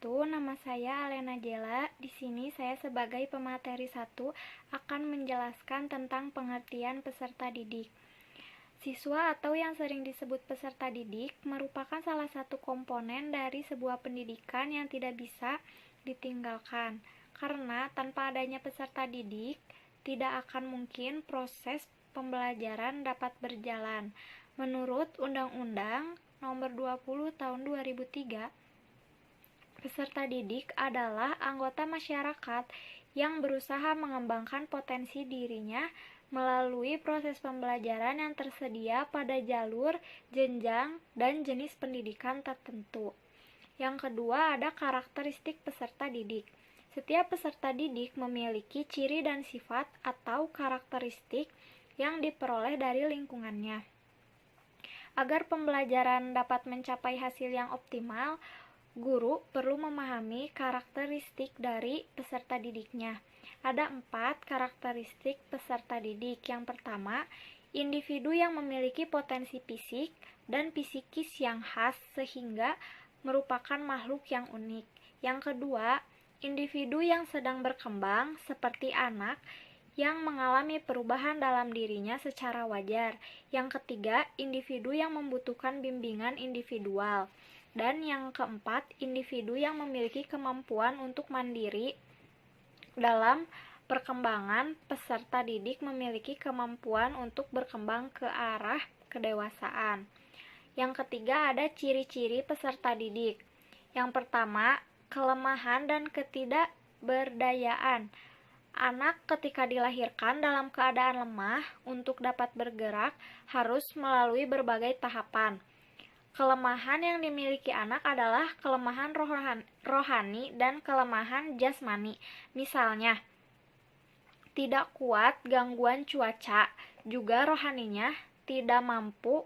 wabarakatuh. Nama saya Alena Jela. Di sini saya sebagai pemateri 1 akan menjelaskan tentang pengertian peserta didik. Siswa atau yang sering disebut peserta didik merupakan salah satu komponen dari sebuah pendidikan yang tidak bisa ditinggalkan. Karena tanpa adanya peserta didik, tidak akan mungkin proses pembelajaran dapat berjalan. Menurut Undang-Undang Nomor 20 Tahun 2003, peserta didik adalah anggota masyarakat yang berusaha mengembangkan potensi dirinya melalui proses pembelajaran yang tersedia pada jalur, jenjang, dan jenis pendidikan tertentu. Yang kedua ada karakteristik peserta didik. Setiap peserta didik memiliki ciri dan sifat atau karakteristik yang diperoleh dari lingkungannya. Agar pembelajaran dapat mencapai hasil yang optimal, guru perlu memahami karakteristik dari peserta didiknya. Ada 4 karakteristik peserta didik. Yang pertama, individu yang memiliki potensi fisik dan psikis yang khas sehingga merupakan makhluk yang unik. Yang kedua, individu yang sedang berkembang seperti anak yang mengalami perubahan dalam dirinya secara wajar. Yang ketiga, individu yang membutuhkan bimbingan individual. Dan yang keempat, individu yang memiliki kemampuan untuk mandiri. Dalam perkembangan, peserta didik memiliki kemampuan untuk berkembang ke arah kedewasaan. Yang ketiga ada ciri-ciri peserta didik. Yang pertama, kelemahan dan ketidakberdayaan. Anak ketika dilahirkan dalam keadaan lemah untuk dapat bergerak harus melalui berbagai tahapan. Kelemahan yang dimiliki anak adalah kelemahan rohani dan kelemahan jasmani. Misalnya, tidak kuat gangguan cuaca, juga rohaninya tidak mampu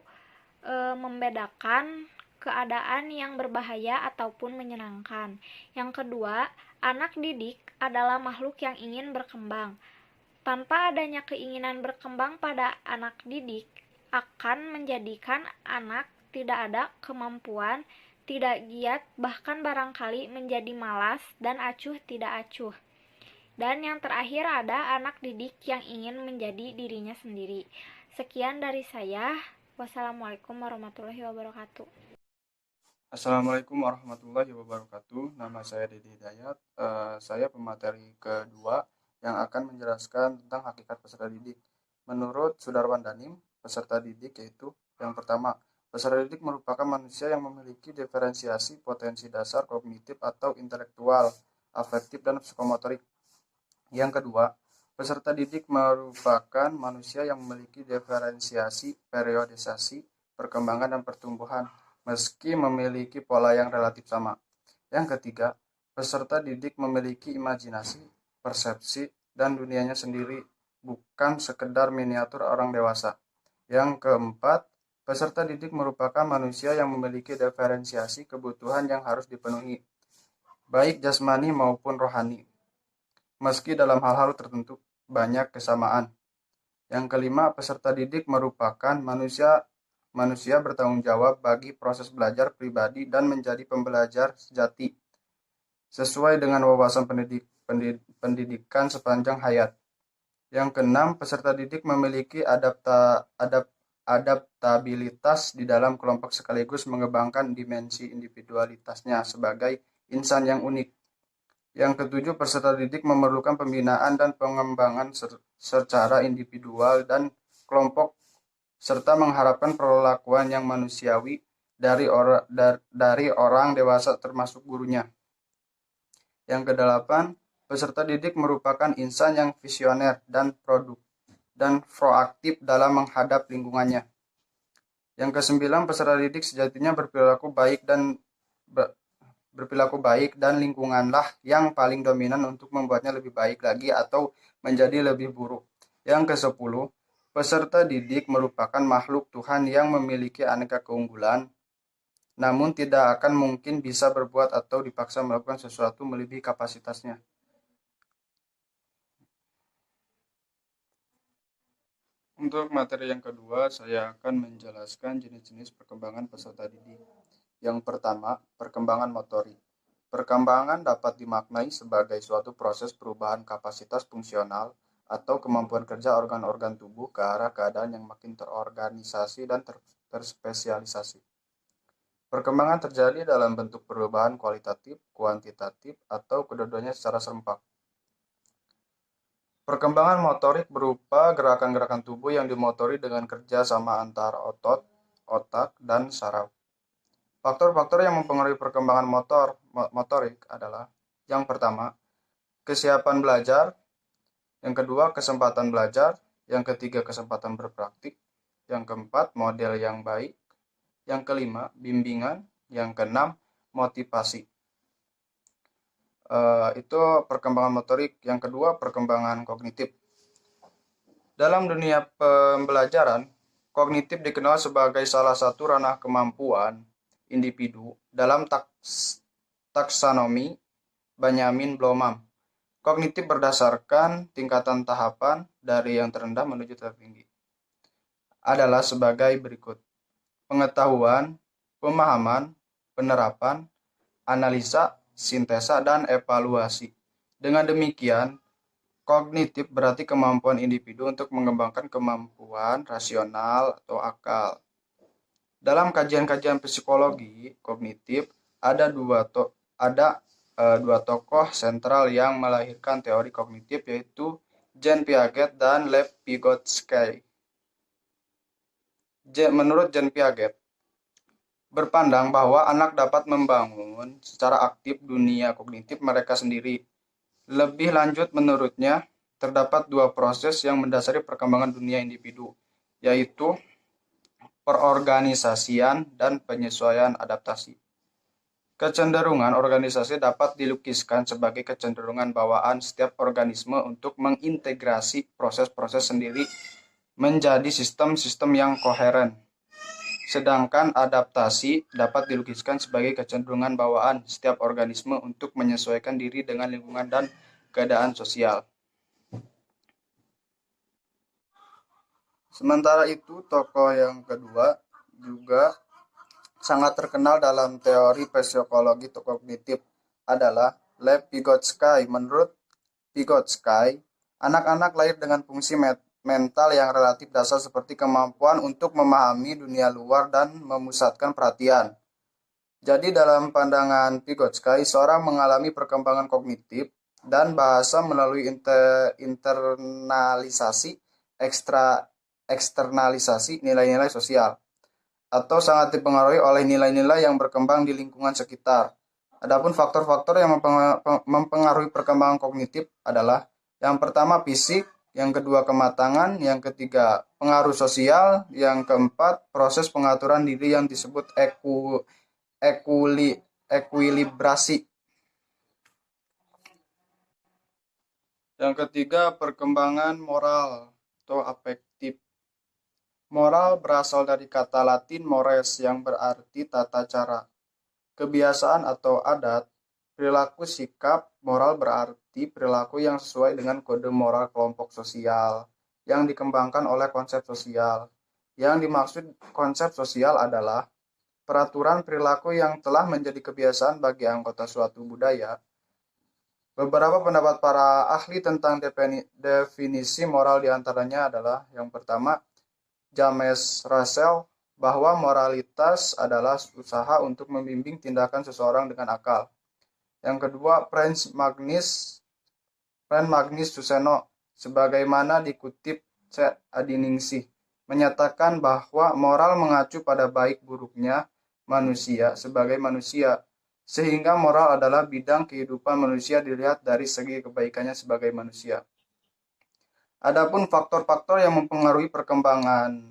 membedakan keadaan yang berbahaya ataupun menyenangkan. Yang kedua, anak didik adalah makhluk yang ingin berkembang. Tanpa adanya keinginan berkembang pada anak didik akan menjadikan anak tidak ada kemampuan, tidak giat, bahkan barangkali menjadi malas dan acuh tidak acuh. Dan yang terakhir ada anak didik yang ingin menjadi dirinya sendiri. Sekian dari saya. Wassalamualaikum warahmatullahi wabarakatuh. Assalamualaikum warahmatullahi wabarakatuh. Nama saya Dedi Hidayat. Saya pemateri kedua yang akan menjelaskan tentang hakikat peserta didik. Menurut Sudarwan Danim, peserta didik yaitu yang pertama, peserta didik merupakan manusia yang memiliki diferensiasi potensi dasar kognitif atau intelektual, afektif, dan psikomotorik. Yang kedua, peserta didik merupakan manusia yang memiliki diferensiasi, periodisasi, perkembangan, dan pertumbuhan, meski memiliki pola yang relatif sama. Yang ketiga, peserta didik memiliki imajinasi, persepsi, dan dunianya sendiri, bukan sekedar miniatur orang dewasa. Yang keempat, peserta didik merupakan manusia yang memiliki diferensiasi kebutuhan yang harus dipenuhi, baik jasmani maupun rohani, meski dalam hal-hal tertentu banyak kesamaan. Yang kelima, peserta didik merupakan manusia bertanggung jawab bagi proses belajar pribadi dan menjadi pembelajar sejati, sesuai dengan wawasan pendidikan sepanjang hayat. Yang keenam, peserta didik memiliki adaptabilitas di dalam kelompok sekaligus mengembangkan dimensi individualitasnya sebagai insan yang unik. Yang ketujuh, peserta didik memerlukan pembinaan dan pengembangan secara individual dan kelompok, serta mengharapkan perlakuan yang manusiawi dari orang dewasa termasuk gurunya. Yang kedelapan, peserta didik merupakan insan yang visioner dan proaktif dalam menghadap lingkungannya. Yang kesembilan, peserta didik sejatinya berperilaku baik dan lingkunganlah yang paling dominan untuk membuatnya lebih baik lagi atau menjadi lebih buruk. Yang kesepuluh, peserta didik merupakan makhluk Tuhan yang memiliki aneka keunggulan, namun tidak akan mungkin bisa berbuat atau dipaksa melakukan sesuatu melebihi kapasitasnya. Untuk materi yang kedua, saya akan menjelaskan jenis-jenis perkembangan peserta didik. Yang pertama, perkembangan motorik. Perkembangan dapat dimaknai sebagai suatu proses perubahan kapasitas fungsional atau kemampuan kerja organ-organ tubuh ke arah keadaan yang makin terorganisasi dan terspesialisasi. Perkembangan terjadi dalam bentuk perubahan kualitatif, kuantitatif, atau kedua-duanya secara serempak. Perkembangan motorik berupa gerakan-gerakan tubuh yang dimotori dengan kerja sama antara otot, otak, dan saraf. Faktor-faktor yang mempengaruhi perkembangan motorik adalah: yang pertama, kesiapan belajar; yang kedua, kesempatan belajar; yang ketiga, kesempatan berpraktik; yang keempat, model yang baik; yang kelima, bimbingan; yang keenam, motivasi. Itu perkembangan motorik. Yang kedua, perkembangan kognitif. Dalam dunia pembelajaran, kognitif dikenal sebagai salah satu ranah kemampuan individu dalam taksonomi Benjamin Bloom. Kognitif berdasarkan tingkatan tahapan dari yang terendah menuju tertinggi adalah sebagai berikut: pengetahuan, pemahaman, penerapan, analisa, sintesa, dan evaluasi. Dengan demikian, kognitif berarti kemampuan individu untuk mengembangkan kemampuan rasional atau akal. Dalam kajian-kajian psikologi kognitif, ada dua tokoh sentral yang melahirkan teori kognitif, yaitu Jean Piaget dan Lev Vygotsky. Menurut Jean Piaget, berpandang bahwa anak dapat membangun secara aktif dunia kognitif mereka sendiri. Lebih lanjut, menurutnya, terdapat dua proses yang mendasari perkembangan dunia individu, yaitu perorganisasian dan penyesuaian adaptasi. Kecenderungan organisasi dapat dilukiskan sebagai kecenderungan bawaan setiap organisme untuk mengintegrasi proses-proses sendiri menjadi sistem-sistem yang koheren. Sedangkan adaptasi dapat dilukiskan sebagai kecenderungan bawaan setiap organisme untuk menyesuaikan diri dengan lingkungan dan keadaan sosial. Sementara itu, tokoh yang kedua juga sangat terkenal dalam teori psikologi kognitif adalah Lev Vygotsky. Menurut Vygotsky, anak-anak lahir dengan fungsi mental yang relatif dasar seperti kemampuan untuk memahami dunia luar dan memusatkan perhatian. Jadi dalam pandangan Vygotsky, seorang mengalami perkembangan kognitif dan bahasa melalui internalisasi, eksternalisasi nilai-nilai sosial, atau sangat dipengaruhi oleh nilai-nilai yang berkembang di lingkungan sekitar. Adapun faktor-faktor yang mempengaruhi perkembangan kognitif adalah: yang pertama, fisik; yang kedua, kematangan; yang ketiga, pengaruh sosial; yang keempat, proses pengaturan diri yang disebut ekuilibrasi; yang ketiga, perkembangan moral atau afektif. Moral berasal dari kata Latin mores yang berarti tata cara, kebiasaan atau adat. Perilaku sikap moral berarti perilaku yang sesuai dengan kode moral kelompok sosial yang dikembangkan oleh konsep sosial. Yang dimaksud konsep sosial adalah peraturan perilaku yang telah menjadi kebiasaan bagi anggota suatu budaya. Beberapa pendapat para ahli tentang definisi moral diantaranya adalah: yang pertama, James Russell, bahwa moralitas adalah usaha untuk membimbing tindakan seseorang dengan akal. Yang kedua, Franz Magnus Suseno, sebagaimana dikutip C. Adiningsih, menyatakan bahwa moral mengacu pada baik buruknya manusia sebagai manusia, sehingga moral adalah bidang kehidupan manusia dilihat dari segi kebaikannya sebagai manusia. Adapun faktor-faktor yang mempengaruhi perkembangan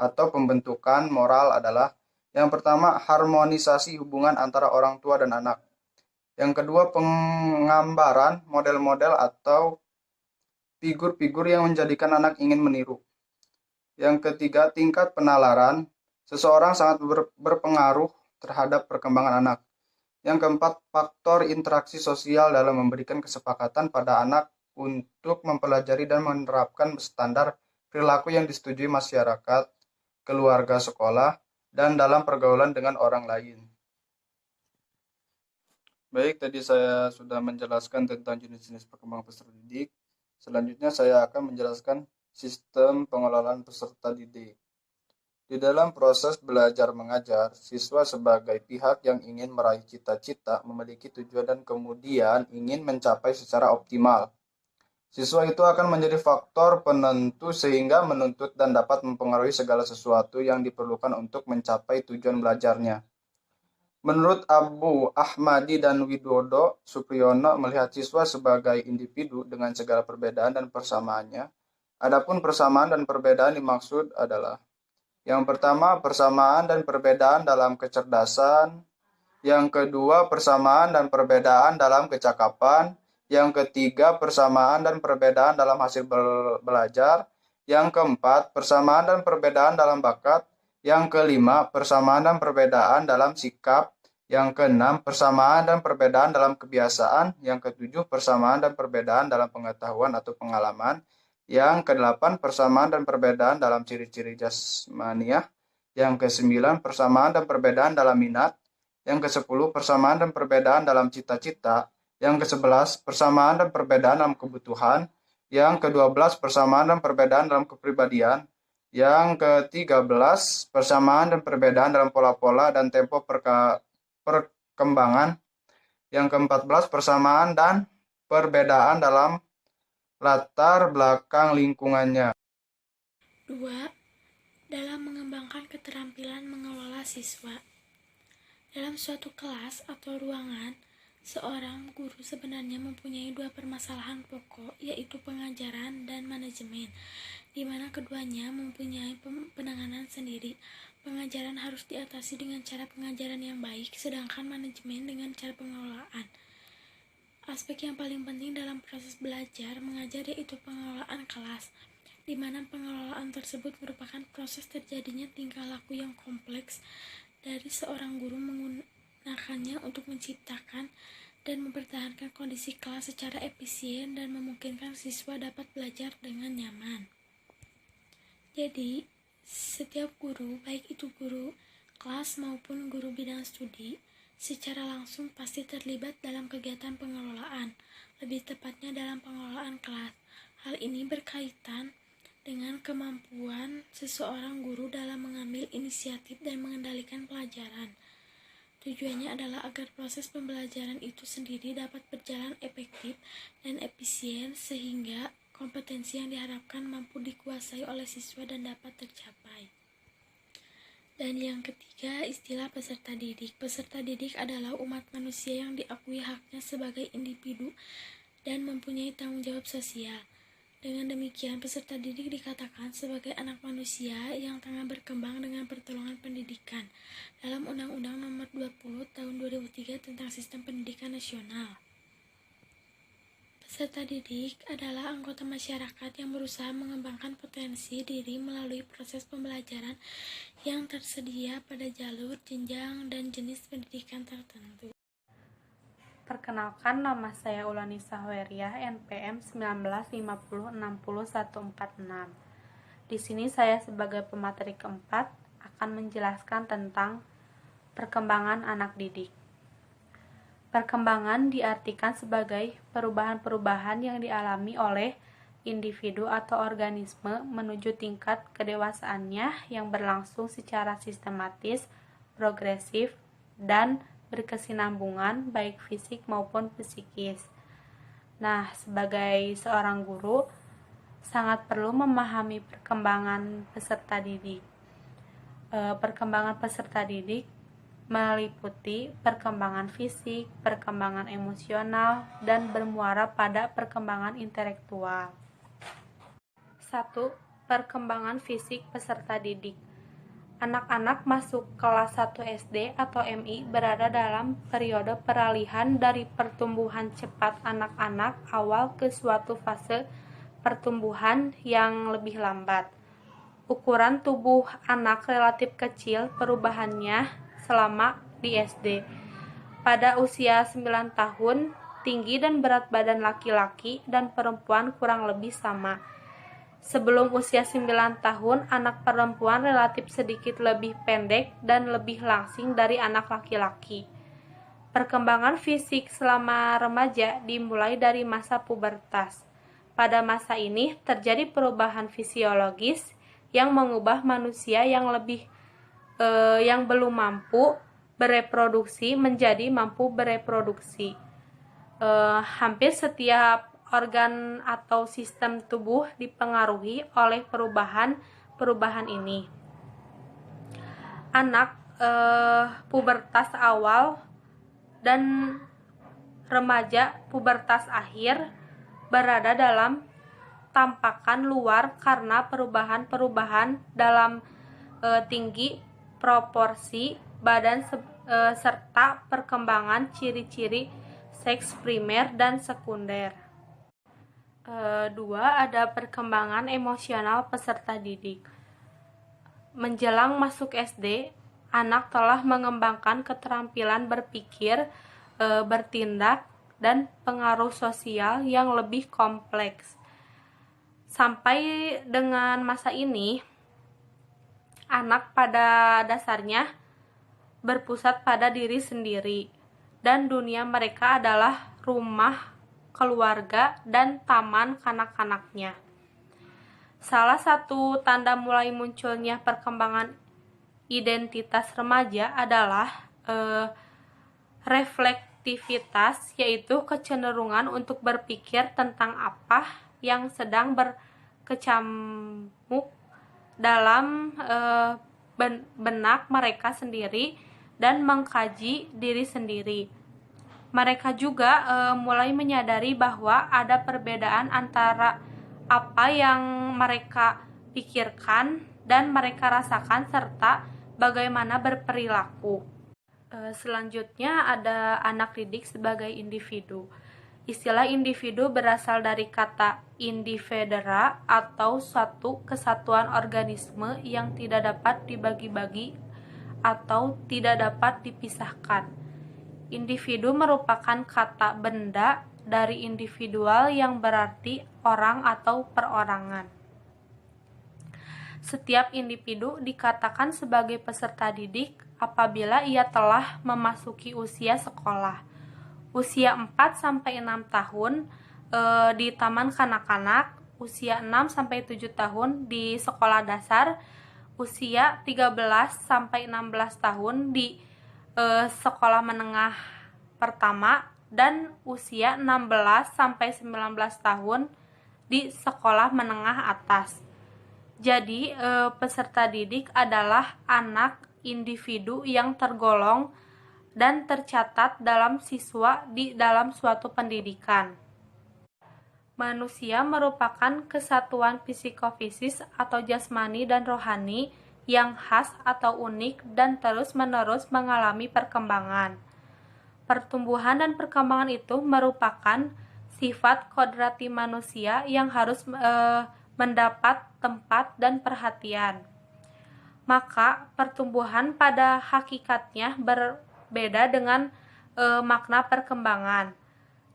atau pembentukan moral adalah: yang pertama, harmonisasi hubungan antara orang tua dan anak. Yang kedua, penggambaran model-model atau figur-figur yang menjadikan anak ingin meniru. Yang ketiga, tingkat penalaran. Seseorang sangat berpengaruh terhadap perkembangan anak. Yang keempat, faktor interaksi sosial dalam memberikan kesepakatan pada anak untuk mempelajari dan menerapkan standar perilaku yang disetujui masyarakat, keluarga, sekolah, dan dalam pergaulan dengan orang lain. Baik, tadi saya sudah menjelaskan tentang jenis-jenis perkembangan peserta didik. Selanjutnya saya akan menjelaskan sistem pengelolaan peserta didik. Di dalam proses belajar mengajar, siswa sebagai pihak yang ingin meraih cita-cita, memiliki tujuan dan kemudian ingin mencapai secara optimal. Siswa itu akan menjadi faktor penentu sehingga menuntut dan dapat mempengaruhi segala sesuatu yang diperlukan untuk mencapai tujuan belajarnya. Menurut Abu Ahmadi dan Widodo Supriyono melihat siswa sebagai individu dengan segala perbedaan dan persamaannya. Adapun persamaan dan perbedaan dimaksud adalah yang pertama, persamaan dan perbedaan dalam kecerdasan. Yang kedua, persamaan dan perbedaan dalam kecakapan. Yang ketiga, persamaan dan perbedaan dalam hasil belajar. Yang keempat, persamaan dan perbedaan dalam bakat. Yang kelima, persamaan dan perbedaan dalam sikap. Yang keenam, persamaan dan perbedaan dalam kebiasaan. Yang ketujuh, persamaan dan perbedaan dalam pengetahuan atau pengalaman. Yang kedelapan, persamaan dan perbedaan dalam ciri-ciri jasmaniah. Yang kesembilan, persamaan dan perbedaan dalam minat. Yang ke-10, persamaan dan perbedaan dalam cita-cita. Yang ke-11, persamaan dan perbedaan dalam kebutuhan. Yang ke-12, persamaan dan perbedaan dalam kepribadian. Yang ke-13, persamaan dan perbedaan dalam pola-pola dan tempo perkembangan. Yang ke-14, persamaan dan perbedaan dalam latar belakang lingkungannya. 2. Dalam mengembangkan keterampilan mengelola siswa. Dalam suatu kelas atau ruangan, seorang guru sebenarnya mempunyai dua permasalahan pokok, yaitu pengajaran dan manajemen, di mana keduanya mempunyai penanganan sendiri. Pengajaran harus diatasi dengan cara pengajaran yang baik, sedangkan manajemen dengan cara pengelolaan. Aspek yang paling penting dalam proses belajar mengajar yaitu pengelolaan kelas, di mana pengelolaan tersebut merupakan proses terjadinya tingkah laku yang kompleks dari seorang guru menggunakannya untuk menciptakan dan mempertahankan kondisi kelas secara efisien dan memungkinkan siswa dapat belajar dengan nyaman. Jadi, setiap guru, baik itu guru kelas maupun guru bidang studi, secara langsung pasti terlibat dalam kegiatan pengelolaan, lebih tepatnya dalam pengelolaan kelas. Hal ini berkaitan dengan kemampuan seseorang guru dalam mengambil inisiatif dan mengendalikan pelajaran. Tujuannya adalah agar proses pembelajaran itu sendiri dapat berjalan efektif dan efisien sehingga kompetensi yang diharapkan mampu dikuasai oleh siswa dan dapat tercapai. Dan yang ketiga, istilah peserta didik. Peserta didik adalah umat manusia yang diakui haknya sebagai individu dan mempunyai tanggung jawab sosial. Dengan demikian, peserta didik dikatakan sebagai anak manusia yang tengah berkembang dengan pertolongan pendidikan dalam Undang-Undang Nomor 20 Tahun 2003 tentang Sistem Pendidikan Nasional. Peserta didik adalah anggota masyarakat yang berusaha mengembangkan potensi diri melalui proses pembelajaran yang tersedia pada jalur, jenjang, dan jenis pendidikan tertentu. Perkenalkan, nama saya Ulanisa Hoeriah, NPM 1950606146. Di sini saya sebagai pemateri keempat akan menjelaskan tentang perkembangan anak didik. Perkembangan diartikan sebagai perubahan-perubahan yang dialami oleh individu atau organisme menuju tingkat kedewasaannya yang berlangsung secara sistematis, progresif, dan berkesinambungan baik fisik maupun psikis. Nah, sebagai seorang guru, sangat perlu memahami perkembangan peserta didik. Perkembangan peserta didik meliputi perkembangan fisik, perkembangan emosional, dan bermuara pada perkembangan intelektual. 1. Perkembangan fisik peserta didik. Anak-anak masuk kelas 1 SD atau MI berada dalam periode peralihan dari pertumbuhan cepat anak-anak awal ke suatu fase pertumbuhan yang lebih lambat. Ukuran tubuh anak relatif kecil perubahannya selama di SD. Pada usia 9 tahun, tinggi dan berat badan laki-laki dan perempuan kurang lebih sama. Sebelum usia 9 tahun, anak perempuan relatif sedikit lebih pendek dan lebih langsing dari anak laki-laki. Perkembangan fisik selama remaja dimulai dari masa pubertas. Pada masa ini terjadi perubahan fisiologis yang mengubah manusia yang belum mampu bereproduksi menjadi mampu bereproduksi. Hampir setiap organ atau sistem tubuh dipengaruhi oleh perubahan ini. Anak pubertas awal dan remaja pubertas akhir berada dalam tampakan luar karena perubahan-perubahan dalam tinggi, proporsi badan serta perkembangan ciri-ciri seks primer dan sekunder. 2. Ada perkembangan emosional peserta didik. Menjelang masuk SD, anak telah mengembangkan keterampilan berpikir, bertindak, dan pengaruh sosial yang lebih kompleks. Sampai dengan masa ini, anak pada dasarnya berpusat pada diri sendiri, dan dunia mereka adalah rumah, keluarga, dan taman kanak-kanaknya. Salah satu tanda mulai munculnya perkembangan identitas remaja adalah reflektivitas, yaitu kecenderungan untuk berpikir tentang apa yang sedang berkecamuk dalam benak mereka sendiri dan mengkaji diri sendiri. Mereka juga mulai menyadari bahwa ada perbedaan antara apa yang mereka pikirkan dan mereka rasakan serta bagaimana berperilaku. Selanjutnya ada anak didik sebagai individu. Istilah individu berasal dari kata individera atau suatu kesatuan organisme yang tidak dapat dibagi-bagi atau tidak dapat dipisahkan. Individu merupakan kata benda dari individual yang berarti orang atau perorangan. Setiap individu dikatakan sebagai peserta didik apabila ia telah memasuki usia sekolah. Usia 4-6 tahun di taman kanak-kanak, usia 6-7 tahun di sekolah dasar, usia 13-16 tahun di sekolah menengah pertama, dan usia 16-19 tahun di sekolah menengah atas. Jadi, peserta didik adalah anak individu yang tergolong dan tercatat dalam siswa di dalam suatu pendidikan. Manusia merupakan kesatuan psikofisik atau jasmani dan rohani yang khas atau unik dan terus-menerus mengalami perkembangan. Pertumbuhan dan perkembangan itu merupakan sifat kodrati manusia yang harus mendapat tempat dan perhatian. Maka pertumbuhan pada hakikatnya berbeda dengan makna perkembangan.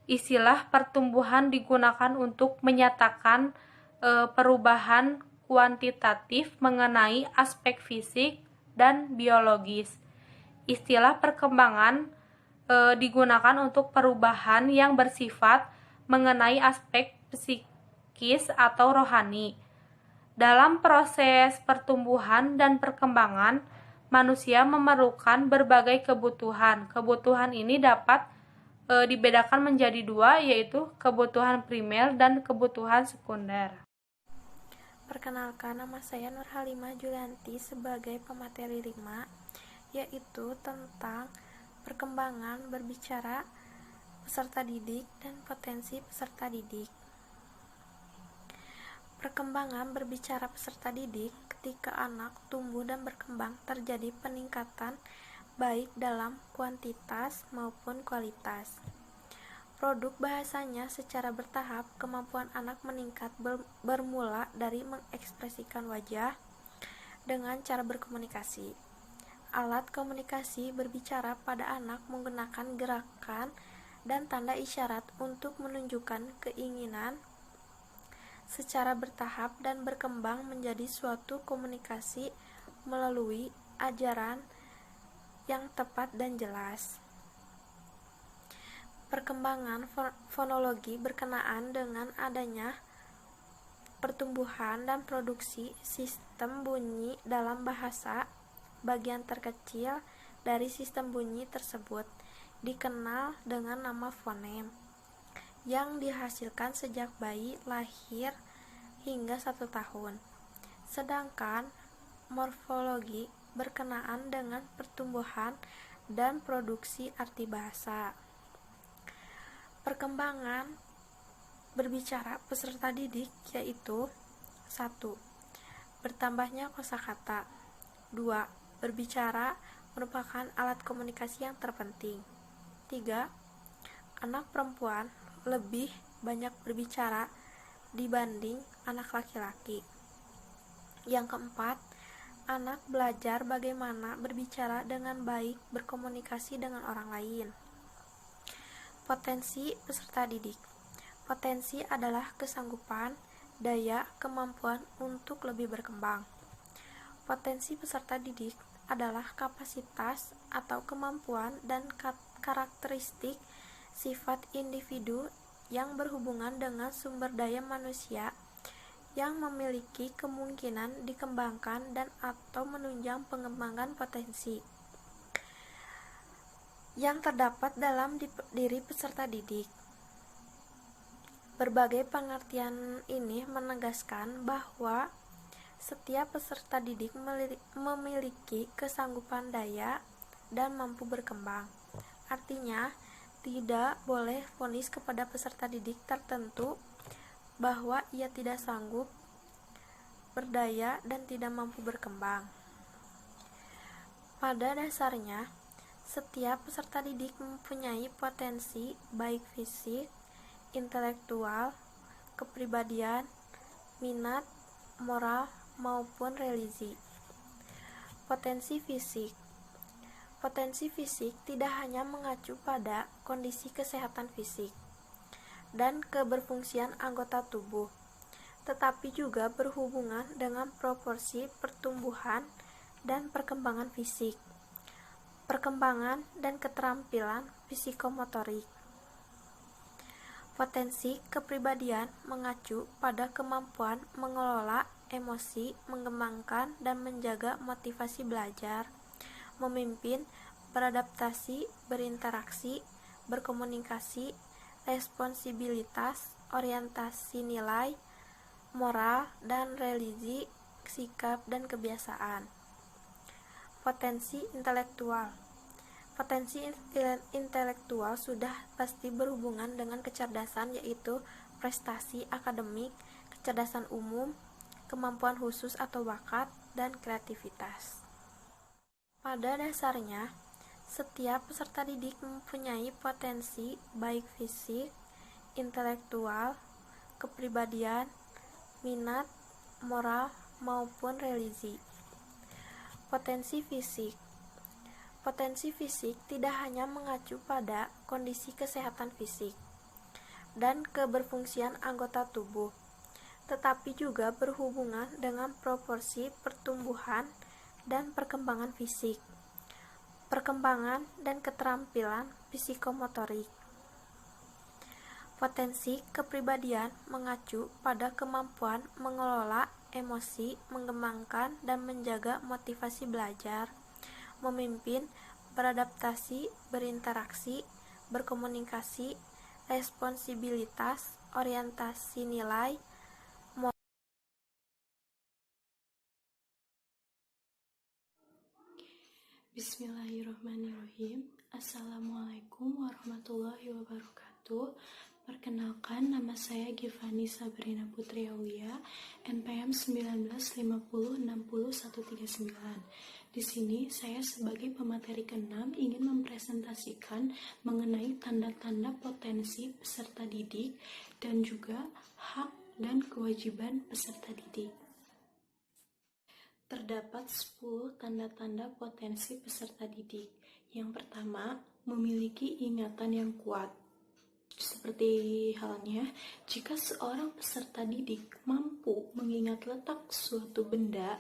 Istilah pertumbuhan digunakan untuk menyatakan perubahan kuantitatif mengenai aspek fisik dan biologis. Istilah perkembangan digunakan untuk perubahan yang bersifat mengenai aspek psikis atau rohani. Dalam proses pertumbuhan dan perkembangan, manusia memerlukan berbagai kebutuhan. Kebutuhan ini dapat dibedakan menjadi dua, yaitu kebutuhan primer dan kebutuhan sekunder. Perkenalkan, nama saya Nur Halimah Julianti sebagai pemateri 5, yaitu tentang perkembangan berbicara peserta didik dan potensi peserta didik. Perkembangan berbicara peserta didik ketika anak tumbuh dan berkembang terjadi peningkatan baik dalam kuantitas maupun kualitas. Produk bahasanya secara bertahap, kemampuan anak meningkat bermula dari mengekspresikan wajah dengan cara berkomunikasi. Alat komunikasi berbicara pada anak menggunakan gerakan dan tanda isyarat untuk menunjukkan keinginan secara bertahap dan berkembang menjadi suatu komunikasi melalui ajaran yang tepat dan jelas. Perkembangan fonologi berkenaan dengan adanya pertumbuhan dan produksi sistem bunyi dalam bahasa. Bagian terkecil dari sistem bunyi tersebut dikenal dengan nama fonem, yang dihasilkan sejak bayi lahir hingga 1 tahun. Sedangkan morfologi berkenaan dengan pertumbuhan dan produksi arti bahasa. Perkembangan berbicara peserta didik yaitu 1. Bertambahnya kosakata. 2. Berbicara merupakan alat komunikasi yang terpenting. 3. Anak perempuan lebih banyak berbicara dibanding anak laki-laki. Yang keempat, anak belajar bagaimana berbicara dengan baik, berkomunikasi dengan orang lain. Potensi peserta didik. Potensi adalah kesanggupan, daya, kemampuan untuk lebih berkembang. Potensi peserta didik adalah kapasitas atau kemampuan dan karakteristik sifat individu yang berhubungan dengan sumber daya manusia yang memiliki kemungkinan dikembangkan dan atau menunjang pengembangan potensi yang terdapat dalam diri peserta didik. Berbagai pengertian ini menegaskan bahwa setiap peserta didik memiliki kesanggupan daya dan mampu berkembang. Artinya, tidak boleh vonis kepada peserta didik tertentu bahwa ia tidak sanggup, berdaya, dan tidak mampu berkembang. Pada dasarnya, setiap peserta didik mempunyai potensi baik fisik, intelektual, kepribadian, minat, moral, maupun religi. Potensi fisik. Potensi fisik tidak hanya mengacu pada kondisi kesehatan fisik dan keberfungsian anggota tubuh, tetapi juga berhubungan dengan proporsi pertumbuhan dan perkembangan fisik, perkembangan dan keterampilan psikomotorik. Potensi kepribadian mengacu pada kemampuan mengelola emosi, mengembangkan dan menjaga motivasi belajar, memimpin, beradaptasi, berinteraksi, berkomunikasi, responsibilitas, orientasi nilai, moral dan religi, sikap dan kebiasaan. Potensi intelektual. Potensi intelektual sudah pasti berhubungan dengan kecerdasan, yaitu prestasi akademik, kecerdasan umum, kemampuan khusus atau bakat, dan kreativitas. Pada dasarnya, setiap peserta didik mempunyai potensi baik fisik, intelektual, kepribadian, minat, moral, maupun religi. Potensi fisik. Potensi fisik tidak hanya mengacu pada kondisi kesehatan fisik dan keberfungsian anggota tubuh, tetapi juga berhubungan dengan proporsi pertumbuhan dan perkembangan fisik, perkembangan dan keterampilan psikomotorik. Potensi kepribadian mengacu pada kemampuan mengelola emosi, mengembangkan dan menjaga motivasi belajar, memimpin, beradaptasi, berinteraksi, berkomunikasi, responsibilitas, orientasi nilai, moral. Bismillahirrahmanirrahim. Assalamualaikum warahmatullahi wabarakatuh. Perkenalkan, nama saya Givani Sabrina Putri Aulia, NPM 1950600139. Di sini saya sebagai pemateri ke-6 ingin mempresentasikan mengenai tanda-tanda potensi peserta didik dan juga hak dan kewajiban peserta didik. Terdapat 10 tanda-tanda potensi peserta didik. Yang pertama, memiliki ingatan yang kuat. Seperti halnya, jika seorang peserta didik mampu mengingat letak suatu benda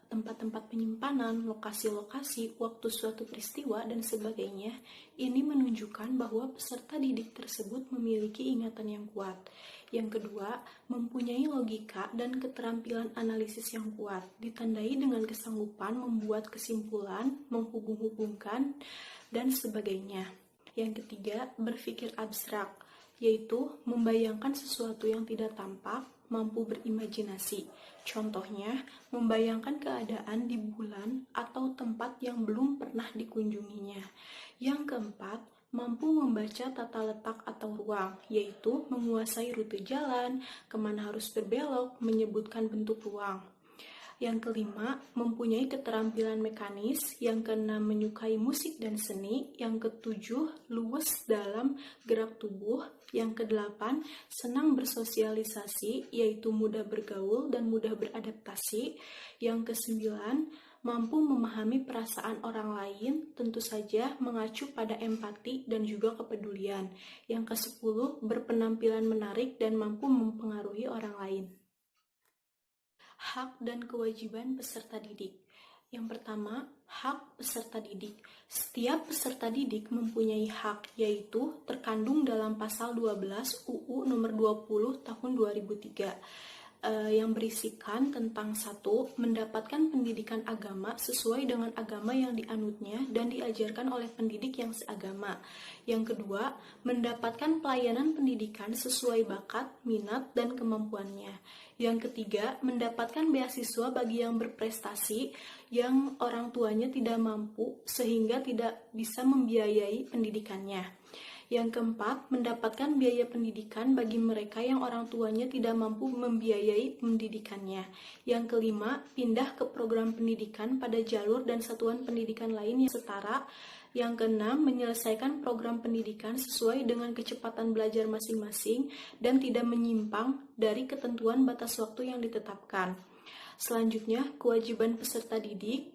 tempat-tempat penyimpanan, lokasi-lokasi, waktu suatu peristiwa, dan sebagainya. Ini menunjukkan bahwa peserta didik tersebut memiliki ingatan yang kuat. Yang kedua, mempunyai logika dan keterampilan analisis yang kuat, ditandai dengan kesanggupan membuat kesimpulan, menghubung-hubungkan, dan sebagainya. Yang ketiga, berpikir abstrak, yaitu membayangkan sesuatu yang tidak tampak, mampu berimajinasi. Contohnya, membayangkan keadaan di bulan atau tempat yang belum pernah dikunjunginya. Yang keempat, mampu membaca tata letak atau ruang, yaitu menguasai rute jalan, kemana harus berbelok, menyebutkan bentuk ruang. Yang kelima, mempunyai keterampilan mekanis. Yang keenam, menyukai musik dan seni. Yang ketujuh, luwes dalam gerak tubuh. Yang kedelapan, senang bersosialisasi, yaitu mudah bergaul dan mudah beradaptasi. Yang kesembilan, mampu memahami perasaan orang lain, tentu saja mengacu pada empati dan juga kepedulian. Yang kesepuluh, berpenampilan menarik dan mampu mempengaruhi orang lain. Hak dan kewajiban peserta didik. Yang pertama, hak peserta didik. Setiap peserta didik mempunyai hak, yaitu terkandung dalam pasal 12 UU nomor 20 tahun 2003. Yang berisikan tentang satu, mendapatkan pendidikan agama sesuai dengan agama yang dianutnya dan diajarkan oleh pendidik yang seagama. Yang kedua, mendapatkan pelayanan pendidikan sesuai bakat, minat, dan kemampuannya. Yang ketiga, mendapatkan beasiswa bagi yang berprestasi yang orang tuanya tidak mampu sehingga tidak bisa membiayai pendidikannya. Yang keempat, mendapatkan biaya pendidikan bagi mereka yang orang tuanya tidak mampu membiayai pendidikannya. Yang kelima, pindah ke program pendidikan pada jalur dan satuan pendidikan lain yang setara. Yang keenam, menyelesaikan program pendidikan sesuai dengan kecepatan belajar masing-masing dan tidak menyimpang dari ketentuan batas waktu yang ditetapkan. Selanjutnya, kewajiban peserta didik.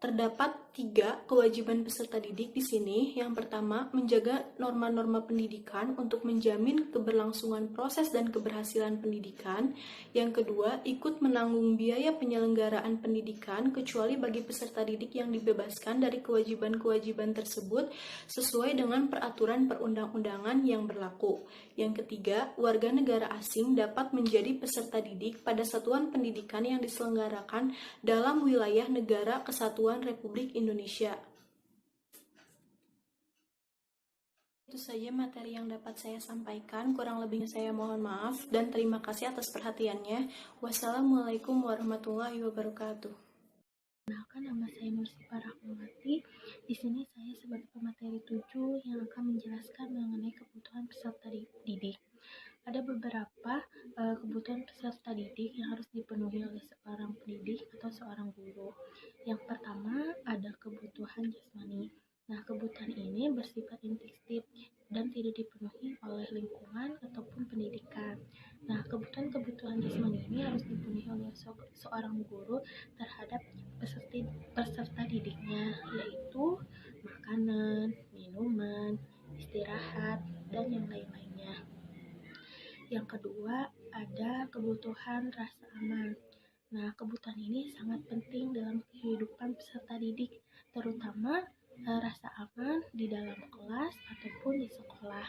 Terdapat 3 kewajiban peserta didik di sini. Yang pertama, menjaga norma-norma pendidikan untuk menjamin keberlangsungan proses dan keberhasilan pendidikan. Yang kedua, ikut menanggung biaya penyelenggaraan pendidikan kecuali bagi peserta didik yang dibebaskan dari kewajiban-kewajiban tersebut sesuai dengan peraturan perundang-undangan yang berlaku. Yang ketiga, warga negara asing dapat menjadi peserta didik pada satuan pendidikan yang diselenggarakan dalam wilayah negara kesatuan Republik Indonesia. Itu saja materi yang dapat saya sampaikan. Kurang lebihnya saya mohon maaf dan terima kasih atas perhatiannya. Wassalamualaikum warahmatullahi wabarakatuh. Perkenalkan, nama saya Nursifah Rahmawati. Di sini saya sebagai pemateri 7 yang akan menjelaskan mengenai kebutuhan peserta didik. Ada beberapa kebutuhan peserta didik yang harus dipenuhi oleh seorang pendidik atau seorang guru. Yang pertama ada kebutuhan jasmani. Nah, kebutuhan ini bersifat instintif dan tidak dipenuhi oleh lingkungan ataupun pendidikan. Nah, kebutuhan jasmani ini harus dipenuhi oleh seorang guru terhadap peserta didiknya, yaitu makanan, minuman, istirahat, dan yang lain-lainnya. Yang kedua, ada kebutuhan rasa aman. Nah, kebutuhan ini sangat penting dalam kehidupan peserta didik, terutama rasa aman di dalam kelas ataupun di sekolah.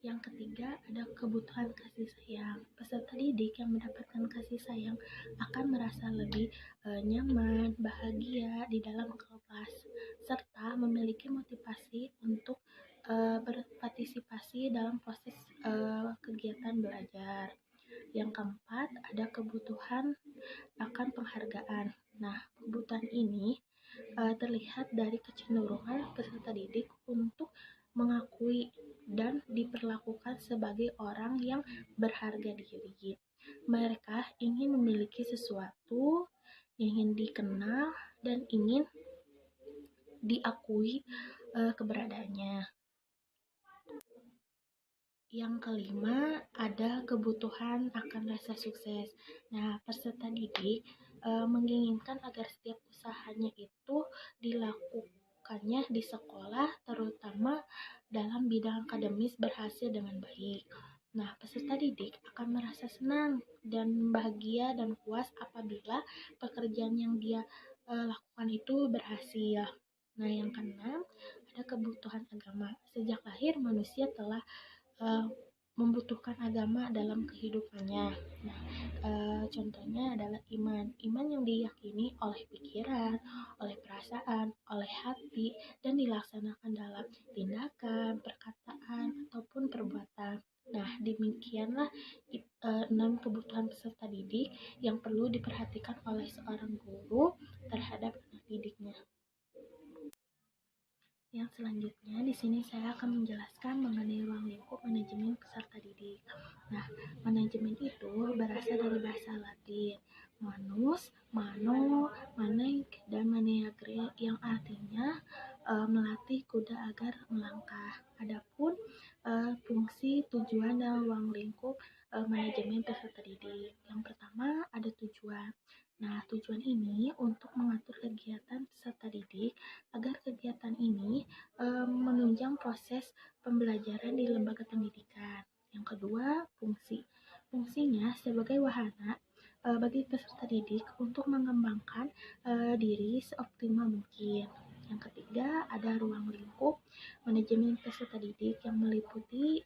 Yang ketiga, ada kebutuhan kasih sayang. Peserta didik yang mendapatkan kasih sayang akan merasa lebih nyaman, bahagia di dalam kelas, serta memiliki motivasi untuk berpartisipasi dalam proses kegiatan belajar. Yang keempat, ada kebutuhan akan penghargaan. Nah, kebutuhan ini terlihat dari kecenderungan peserta didik untuk mengakui dan diperlakukan sebagai orang yang berharga diri. Mereka ingin memiliki sesuatu, ingin dikenal, dan ingin diakui keberadaannya. Yang kelima, ada kebutuhan akan rasa sukses. Nah, peserta didik menginginkan agar setiap usahanya itu dilakukannya di sekolah, terutama dalam bidang akademis berhasil dengan baik. Nah, peserta didik akan merasa senang dan bahagia dan puas apabila pekerjaan yang dia lakukan itu berhasil. Nah, yang keenam, ada kebutuhan agama. Sejak lahir manusia telah uh, membutuhkan agama dalam kehidupannya. Nah, contohnya adalah iman. Iman yang diyakini oleh pikiran, oleh perasaan, oleh hati, dan dilaksanakan dalam tindakan, perkataan, ataupun perbuatan. Nah, demikianlah 6 kebutuhan peserta didik yang perlu diperhatikan oleh seorang guru terhadap anak didiknya. Yang selanjutnya, di sini saya akan menjelaskan mengenai ruang lingkup manajemen peserta didik. Nah, manajemen itu berasal dari bahasa Latin, manus, mano, manek, dan maneagre, yang artinya melatih kuda agar melangkah. Adapun fungsi, tujuan, dan ruang lingkup manajemen peserta didik. Yang pertama, ada tujuan. Nah, tujuan ini untuk mengatur kegiatan peserta didik agar kegiatan ini menunjang proses pembelajaran di lembaga pendidikan. Yang kedua, fungsi. Fungsinya sebagai wahana bagi peserta didik untuk mengembangkan diri seoptimal mungkin. Yang ketiga, ada ruang lingkup manajemen peserta didik yang meliputi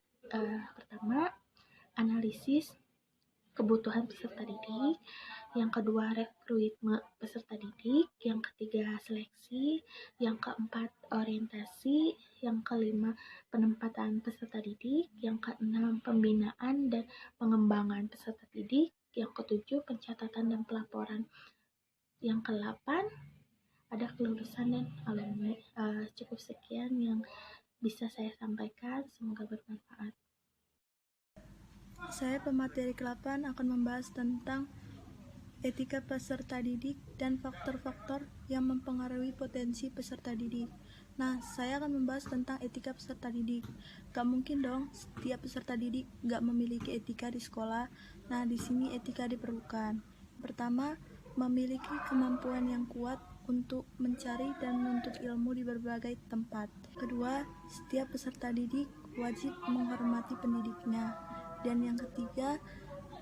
pertama, analisis kebutuhan peserta didik, yang kedua rekrutmen peserta didik, yang ketiga seleksi, yang keempat orientasi, yang kelima penempatan peserta didik, yang keenam pembinaan dan pengembangan peserta didik, yang ketujuh pencatatan dan pelaporan, yang kedelapan ada kelulusan dan alumni. Cukup sekian yang bisa saya sampaikan, semoga bermanfaat. Saya pemateri ke-8 akan membahas tentang etika peserta didik dan faktor-faktor yang mempengaruhi potensi peserta didik. Nah, saya akan membahas tentang etika peserta didik. Gak mungkin dong setiap peserta didik gak memiliki etika di sekolah. Nah, di sini etika diperlukan. Pertama, memiliki kemampuan yang kuat untuk mencari dan menuntut ilmu di berbagai tempat. Kedua, setiap peserta didik wajib menghormati pendidiknya. Dan yang ketiga,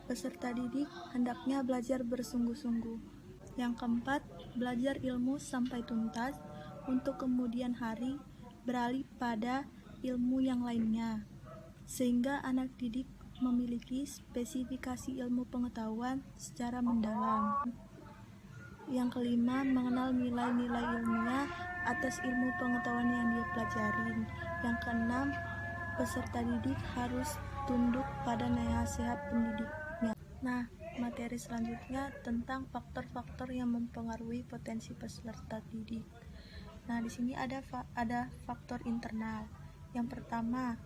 peserta didik hendaknya belajar bersungguh-sungguh. Yang keempat, belajar ilmu sampai tuntas untuk kemudian hari beralih pada ilmu yang lainnya, sehingga anak didik memiliki spesifikasi ilmu pengetahuan secara mendalam. Yang kelima, mengenal nilai-nilai ilmiah atas ilmu pengetahuan yang dia pelajarin. Yang keenam, peserta didik harus tunduk pada nasihat pendidiknya. Nah, materi selanjutnya tentang faktor-faktor yang mempengaruhi potensi peserta didik. Nah, di sini ada faktor internal. Yang pertama,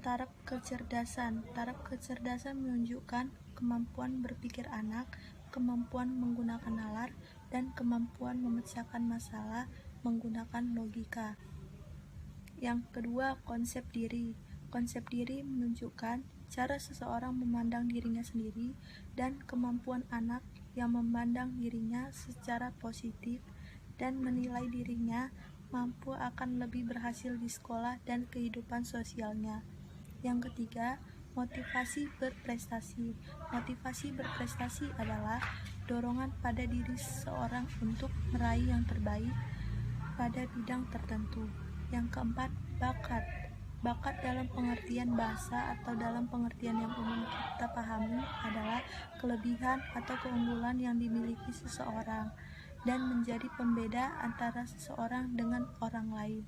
taraf kecerdasan. Taraf kecerdasan menunjukkan kemampuan berpikir anak, kemampuan menggunakan nalar, dan kemampuan memecahkan masalah menggunakan logika. Yang kedua, konsep diri. Konsep diri menunjukkan cara seseorang memandang dirinya sendiri dan kemampuan anak yang memandang dirinya secara positif dan menilai dirinya mampu akan lebih berhasil di sekolah dan kehidupan sosialnya. Yang ketiga, motivasi berprestasi. Motivasi berprestasi adalah dorongan pada diri seseorang untuk meraih yang terbaik pada bidang tertentu. Yang keempat, bakat. Bakat dalam pengertian bahasa atau dalam pengertian yang umum kita pahami adalah kelebihan atau keunggulan yang dimiliki seseorang dan menjadi pembeda antara seseorang dengan orang lain.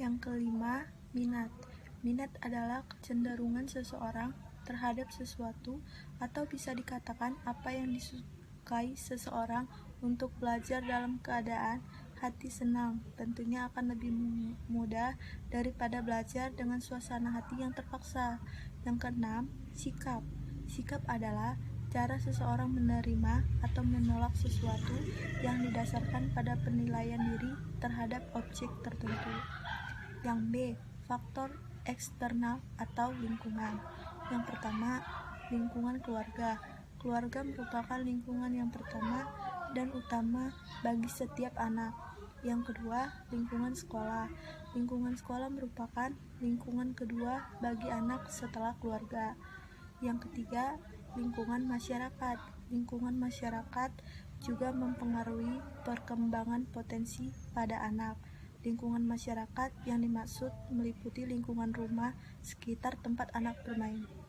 Yang kelima, minat. Minat adalah kecenderungan seseorang terhadap sesuatu atau bisa dikatakan apa yang disukai seseorang untuk belajar dalam keadaan hati senang. Tentunya akan lebih mudah daripada belajar dengan suasana hati yang terpaksa. Yang keenam, sikap. Sikap adalah cara seseorang menerima atau menolak sesuatu yang didasarkan pada penilaian diri terhadap objek tertentu. Yang B, faktor eksternal atau lingkungan. Yang pertama, lingkungan keluarga. Keluarga merupakan lingkungan yang pertama dan utama bagi setiap anak. Yang kedua, lingkungan sekolah. Lingkungan sekolah merupakan lingkungan kedua bagi anak setelah keluarga. Yang ketiga, lingkungan masyarakat. Lingkungan masyarakat juga mempengaruhi perkembangan potensi pada anak. Lingkungan masyarakat yang dimaksud meliputi lingkungan rumah sekitar tempat anak bermain.